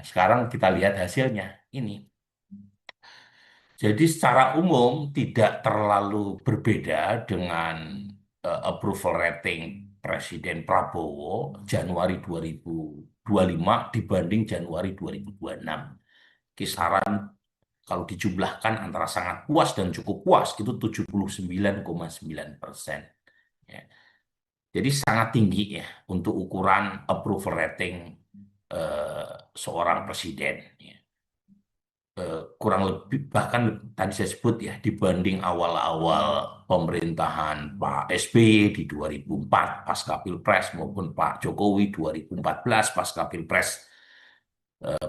Sekarang kita lihat hasilnya. Ini. Jadi secara umum tidak terlalu berbeda dengan approval rating Presiden Prabowo Januari 2025 dibanding Januari 2026. Kisaran kalau dijumlahkan antara sangat puas dan cukup puas itu 79,9%. Ya. Jadi sangat tinggi ya untuk ukuran approval rating seorang presiden. Ya. Kurang lebih bahkan tadi saya sebut ya dibanding awal-awal pemerintahan Pak SBY di 2004 pasca Pilpres maupun Pak Jokowi 2014 pasca Pilpres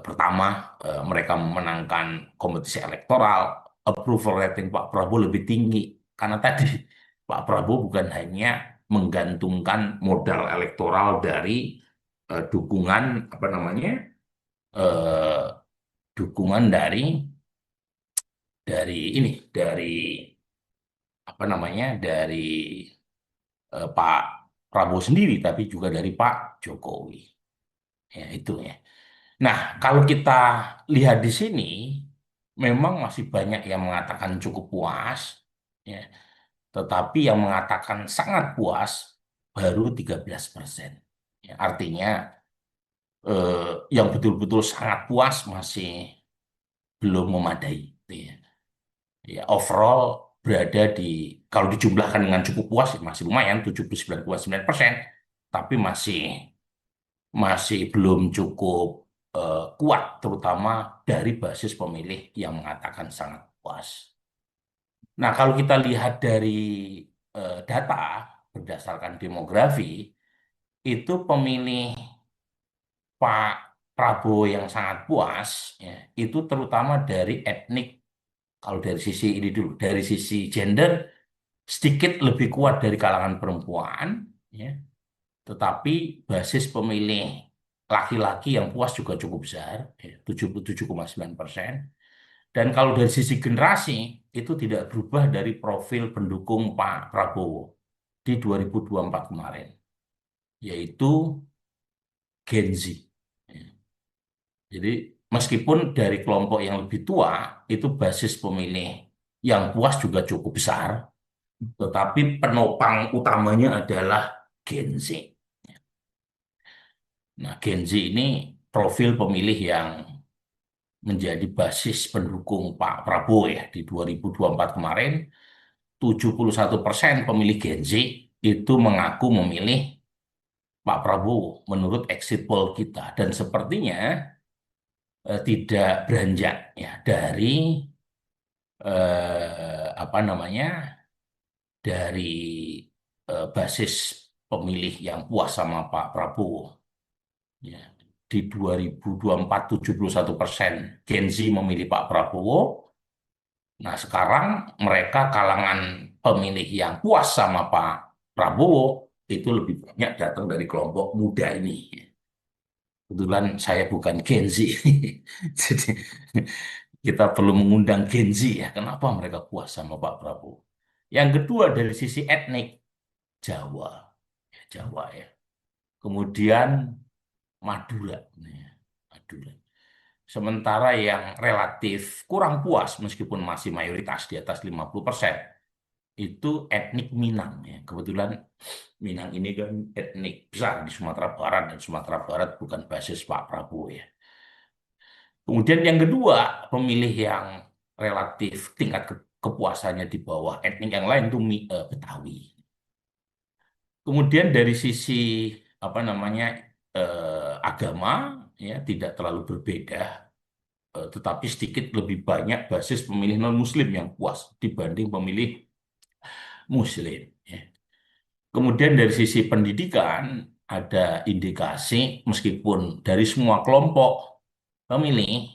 pertama mereka memenangkan kompetisi elektoral, approval rating Pak Prabowo lebih tinggi karena tadi Pak Prabowo bukan hanya menggantungkan modal elektoral dari dukungan apa namanya eh, dukungan dari apa namanya dari Pak Prabowo sendiri, tapi juga dari Pak Jokowi. Ya itu ya. Nah, kalau kita lihat di sini, memang masih banyak yang mengatakan cukup puas, ya. Tetapi yang mengatakan sangat puas baru 13%. Ya, artinya yang betul-betul sangat puas masih belum memadai. Gitu ya. Ya, overall berada di kalau dijumlahkan dengan cukup puas ya masih lumayan 79,9%, tapi masih masih belum cukup kuat terutama dari basis pemilih yang mengatakan sangat puas. Nah, kalau kita lihat dari data berdasarkan demografi, itu pemilih Pak Prabowo yang sangat puas ya, itu terutama dari etnik. Kalau dari sisi ini dulu, dari sisi gender sedikit lebih kuat dari kalangan perempuan, ya. Tetapi basis pemilih laki-laki yang puas juga cukup besar, ya, 77,9%. Dan kalau dari sisi generasi itu tidak berubah dari profil pendukung Pak Prabowo di 2024 kemarin, yaitu Gen Z. Ya. Jadi meskipun dari kelompok yang lebih tua itu basis pemilih yang puas juga cukup besar, tetapi penopang utamanya adalah Gen Z. Nah, Gen Z ini profil pemilih yang menjadi basis pendukung Pak Prabowo ya di 2024 kemarin, 71% pemilih Gen Z itu mengaku memilih Pak Prabowo menurut exit poll kita dan sepertinya tidak beranjak ya dari apa namanya dari basis pemilih yang puas sama Pak Prabowo. Ya, di 2024 71% Gen Z memilih Pak Prabowo. Nah, sekarang mereka kalangan pemilih yang puas sama Pak Prabowo itu lebih banyak datang dari kelompok muda ini. Kebetulan saya bukan Gen Z. Jadi kita perlu mengundang Gen Z ya. Kenapa mereka puas sama Pak Prabowo? Yang kedua dari sisi etnik Jawa. Ya, Jawa ya. Kemudian Madura. Ya, Madura. Sementara yang relatif kurang puas meskipun masih mayoritas di atas 50% itu etnik Minang ya. Kebetulan Minang ini kan etnik besar di Sumatera Barat dan Sumatera Barat bukan basis Pak Prabowo ya. Kemudian yang kedua, pemilih yang relatif tingkat kepuasannya di bawah etnik yang lain itu Betawi. Kemudian dari sisi apa namanya agama ya tidak terlalu berbeda, tetapi sedikit lebih banyak basis pemilih non-Muslim yang puas dibanding pemilih Muslim. Ya. Kemudian dari sisi pendidikan ada indikasi meskipun dari semua kelompok pemilih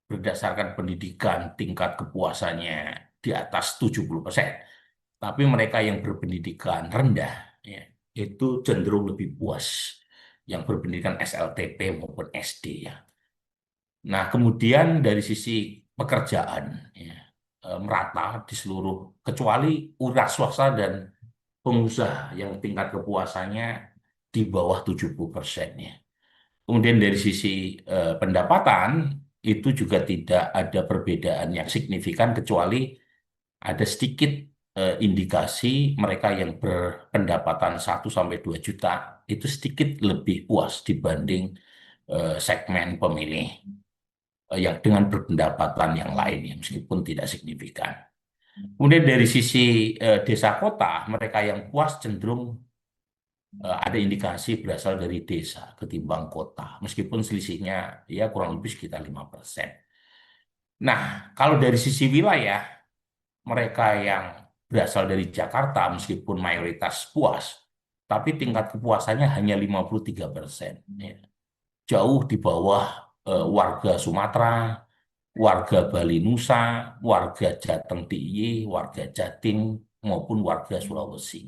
berdasarkan pendidikan tingkat kepuasannya di atas 70%. Tapi mereka yang berpendidikan rendah ya, itu cenderung lebih puas yang berpendidikan SLTP maupun SD ya. Nah, kemudian dari sisi pekerjaan ya, merata di seluruh kecuali wira swasta dan pengusaha yang tingkat kepuasannya di bawah 70% ya. Kemudian dari sisi pendapatan itu juga tidak ada perbedaan yang signifikan kecuali ada sedikit indikasi mereka yang berpendapatan 1 sampai 2 juta itu sedikit lebih puas dibanding segmen pemilih yang dengan berpendapatan yang lain ya, meskipun tidak signifikan. Kemudian dari sisi desa kota, mereka yang puas cenderung ada indikasi berasal dari desa ketimbang kota, meskipun selisihnya ya kurang lebih sekitar 5%. Nah, kalau dari sisi wilayah, mereka yang berasal dari Jakarta meskipun mayoritas puas, tapi tingkat kepuasannya hanya 53%. Ya. Jauh di bawah warga Sumatera, warga Bali Nusa, warga Jateng DIY, warga Jatim, maupun warga Sulawesi.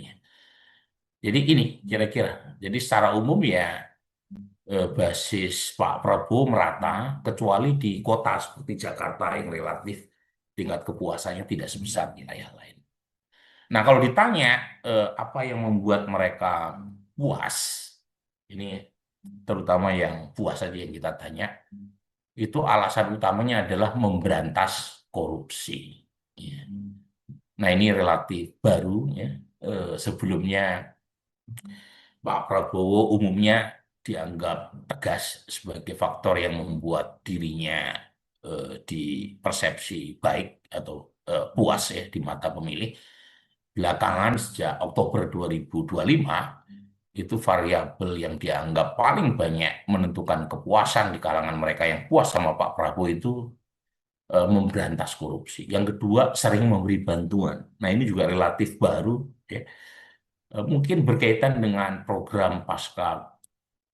Jadi ini kira-kira. Jadi secara umum ya basis Pak Prabowo merata, kecuali di kota seperti Jakarta yang relatif tingkat kepuasannya tidak sebesar wilayah lain. Nah, kalau ditanya apa yang membuat mereka puas, ini terutama yang puas saja yang kita tanya, itu alasan utamanya adalah memberantas korupsi. Ya. Nah, ini relatif baru ya. Sebelumnya Pak Prabowo umumnya dianggap tegas sebagai faktor yang membuat dirinya dipersepsi baik atau puas ya di mata pemilih. Belakangan sejak Oktober 2025 itu variabel yang dianggap paling banyak menentukan kepuasan di kalangan mereka yang puas sama Pak Prabowo itu memberantas korupsi. Yang kedua, sering memberi bantuan. Nah, ini juga relatif baru ya. Mungkin berkaitan dengan program pasca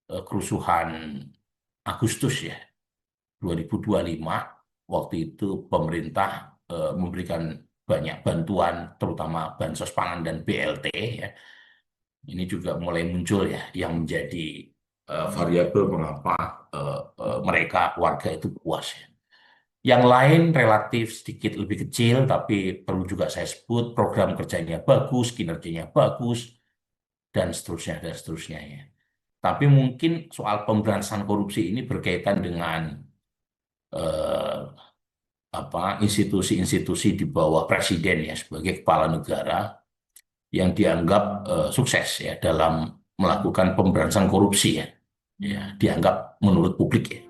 kerusuhan Agustus ya 2025. Waktu itu pemerintah memberikan banyak bantuan terutama bansos pangan dan BLT ya. Ini juga mulai muncul ya yang menjadi variabel mengapa mereka warga itu puas ya. Yang lain relatif sedikit lebih kecil, tapi perlu juga saya sebut program kerjanya bagus, kinerjanya bagus, dan seterusnya ya. Tapi mungkin soal pemberantasan korupsi ini berkaitan dengan eh, apa institusi-institusi di bawah presiden ya sebagai kepala negara yang dianggap sukses ya dalam melakukan pemberantasan korupsi ya. Ya, dianggap menurut publik ya.